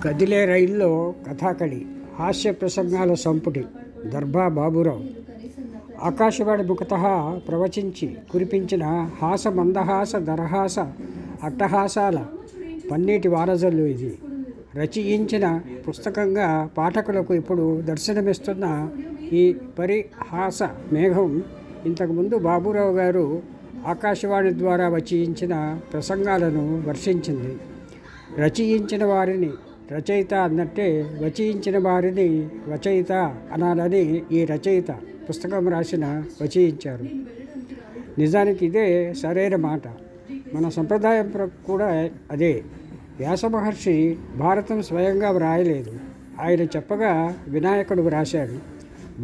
కదిలే రైల్లో కథాకళి హాస్య ప్రసంగాల సంపుటి దర్భా బాబురావు ఆకాశవాణి ముఖతః ప్రవచించి కురిపించిన హాస మందహాస దరహాస అట్టహాసాల పన్నీటి వారజల్లు ఇది. రచయించిన పుస్తకంగా పాఠకులకు ఇప్పుడు దర్శనమిస్తున్న ఈ పరిహాస మేఘం ఇంతకుముందు బాబురావు గారు ఆకాశవాణి ద్వారా రచయించిన ప్రసంగాలను వర్షించింది. రచయించిన వారిని రచయిత అన్నట్టే రచయించిన వారిని రచయిత అనాలని ఈ రచయిత పుస్తకం రాసిన రచయించారు. నిజానికి ఇదే సరైన మాట. మన సంప్రదాయం కూడా అదే. వ్యాస మహర్షి భారతం స్వయంగా వ్రాయలేదు. ఆయన చెప్పగా వినాయకుడు వ్రాశాడు.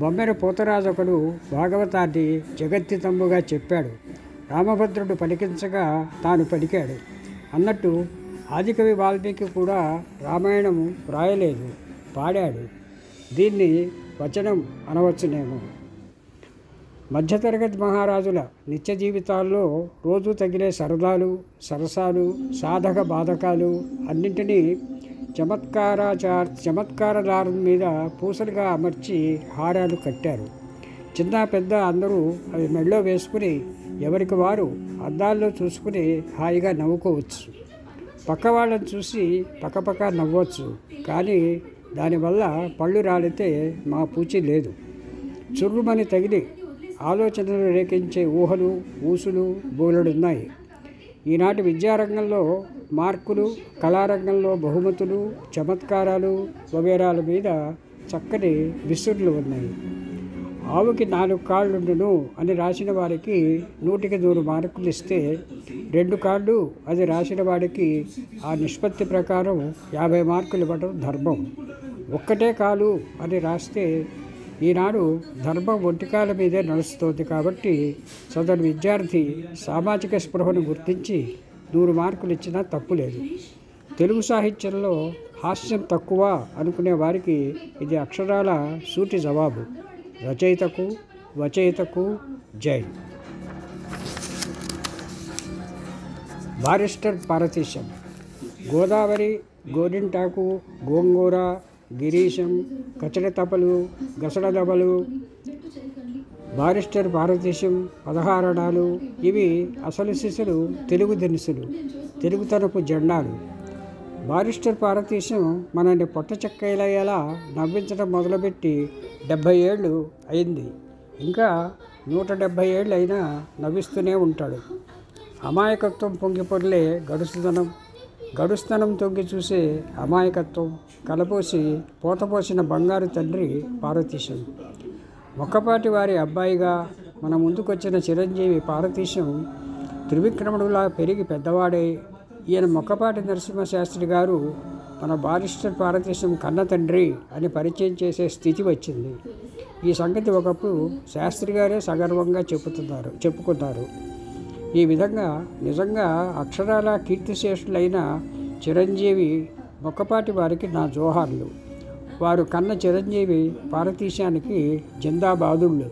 బొమ్మెర పోతరాజొకడు భాగవతాన్ని జగత్తితమ్ముగా చెప్పాడు. రామభద్రుడు పలికించగా తాను పలికాడు అన్నట్టు ఆదికవి వాల్మీకి కూడా రామాయణము వ్రాయలేదు, పాడాడు. దీన్ని వచనం అనవచ్చునేమో. మధ్యతరగతి మహారాజుల నిత్య జీవితాల్లో రోజు తగిలే సరదాలు, సరసాలు, సాధక బాధకాలు అన్నింటినీ చమత్కారదారం మీద పూసలుగా అమర్చి హారాలు కట్టారు. చిన్న పెద్ద అందరూ అవి మెళ్ళో వేసుకుని ఎవరికి వారు అద్దాల్లో చూసుకుని హాయిగా నవ్వుకోవచ్చు. పక్క వాళ్ళని చూసి పక్కపక్క నవ్వచ్చు. కానీ దానివల్ల పళ్ళు రాలితే మా పూచి లేదు. చుర్రుమని తగిలి ఆలోచనలు రేకించే ఊహలు, ఊసులు బోలెడున్నాయి. ఈనాటి విద్యారంగంలో మార్కులు, కళారంగంలో బహుమతులు, చమత్కారాలు వగేరాల మీద చక్కని విసురులు ఉన్నాయి. ఆవుకి 4 కాళ్ళుండును అని రాసిన వారికి 100కి 100 మార్కులు ఇస్తే 2 కాళ్ళు అది రాసిన వాడికి ఆ నిష్పత్తి ప్రకారం 50 మార్కులు ఇవ్వడం ధర్మం. ఒక్కటే కాలు అని రాస్తే ఈనాడు ధర్మం ఒంటికాల మీదే నడుస్తోంది. కాబట్టి సదరు విద్యార్థి సామాజిక స్పృహను గుర్తించి 100 మార్కులు ఇచ్చినా తప్పులేదు. తెలుగు సాహిత్యంలో హాస్యం తక్కువ అనుకునే వారికి ఇది అక్షరాల సూటి జవాబు. రచయితకు వచయితకు జై. బారిస్టర్ పారతీశం. గోదావరి, గోరింటాకు, గోంగూర, గిరీశం, కచడతపలు, గసడదబలు, బారిస్టర్ పారతీశం, 16 అణాలు ఇవి అసలు సిసలు తెలుగు దినుసులు, తెలుగుతనపు జెండాలు. బారిస్టర్ పారతీశం మనల్ని పొట్ట చెక్కయ్యేలా నవ్వించడం మొదలుపెట్టి 70 ఏళ్ళు అయింది. ఇంకా 170 ఏళ్ళు అయినా నవ్విస్తూనే ఉంటాడు. అమాయకత్వం పొంగిపొర్లే గడుస్తనం తొంగి చూసే అమాయకత్వం కలపోసి పోతపోసిన బంగారు తండ్రి పారతీశం. మొక్కపాటి వారి అబ్బాయిగా మన ముందుకొచ్చిన చిరంజీవి పారతీశం త్రివిక్రముడులా పెరిగి పెద్దవాడే. ఈయన మొక్కపాటి నరసింహశాస్త్రి గారు మన బారిస్టర్ పారతీశం కన్న తండ్రి అని పరిచయం చేసే స్థితి వచ్చింది. ఈ సంగతి ఒకప్పుడు శాస్త్రి గారే సగర్వంగా చెప్పుకున్నారు. ఈ విధంగా నిజంగా అక్షరాల కీర్తిశేషులైన చిరంజీవి మొక్కపాటి వారికి నా జోహార్లు. వారు కన్న చిరంజీవి పారతీశానికి జిందాబాదుళ్ళు.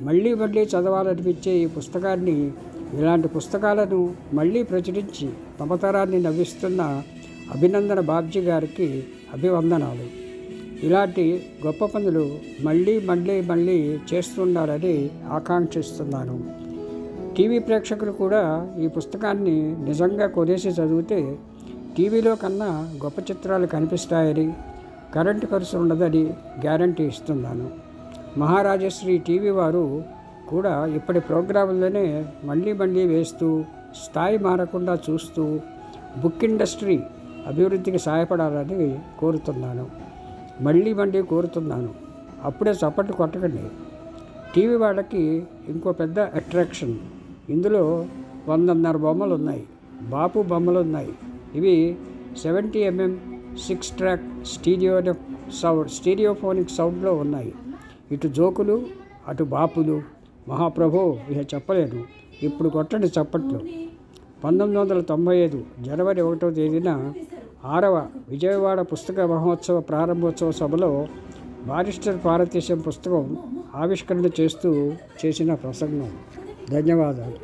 మళ్ళీ చదవాలనిపించే ఈ పుస్తకాన్ని, ఇలాంటి పుస్తకాలను మళ్ళీ ప్రచురించి తమ తరాన్ని నవ్విస్తున్న అభినందన బాబ్జీ గారికి అభివందనాలు. ఇలాంటి గొప్ప పనులు మళ్ళీ చేస్తుండాలని ఆకాంక్షిస్తున్నాను. టీవీ ప్రేక్షకులు కూడా ఈ పుస్తకాన్ని నిజంగా కొనేసి చదివితే టీవీలో కన్నా గొప్ప చిత్రాలు కనిపిస్తాయని, కరెంటు ఖర్చు ఉండదని గ్యారంటీ ఇస్తున్నాను. మహారాజశ్రీ టీవీ వారు కూడా ఇప్పటి ప్రోగ్రాముల్లోనే మళ్ళీ వేస్తూ స్థాయి మారకుండా చూస్తూ బుక్ ఇండస్ట్రీ అభివృద్ధికి సహాయపడాలని కోరుతున్నాను. మళ్ళీ కోరుతున్నాను. అప్పుడే చప్పట్లు కొట్టకండి. టీవీ వాళ్ళకి ఇంకో పెద్ద అట్రాక్షన్. ఇందులో 100.5 బొమ్మలు ఉన్నాయి. బాపు బొమ్మలు ఉన్నాయి. ఇవి 70mm 6 ట్రాక్ స్టీరియోఫోనిక్ సౌండ్లో ఉన్నాయి. ఇటు జోకులు, అటు బాపులు. మహాప్రభో ఇక చెప్పలేను. ఇప్పుడు కొట్టండి చప్పట్లు. 1995 జనవరి 1వ తేదీన 6వ విజయవాడ పుస్తక మహోత్సవ ప్రారంభోత్సవ సభలో బారిస్టర్ పారతీశం పుస్తకం ఆవిష్కరణ చేస్తూ చేసిన ప్రసంగం. ధన్యవాదాలు.